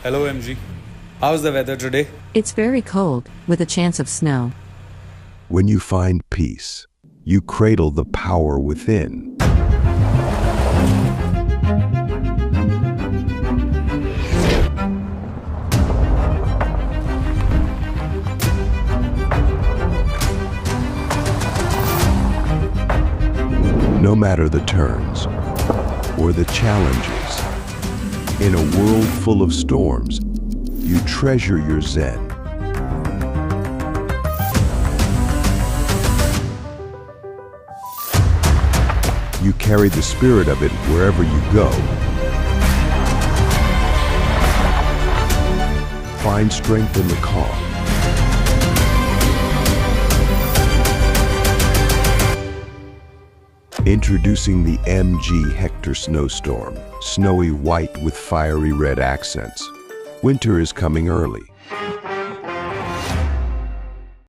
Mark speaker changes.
Speaker 1: Hello MG. How's the weather today?
Speaker 2: It's very cold, with a chance of snow.
Speaker 3: When you find peace, you cradle the power within. No matter the turns or the challenges, in a world full of storms, you treasure your Zen. You carry the spirit of it wherever you go. Find strength in the calm. Introducing the MG Hector Snowstorm, snowy white with fiery red accents. Winter is coming early.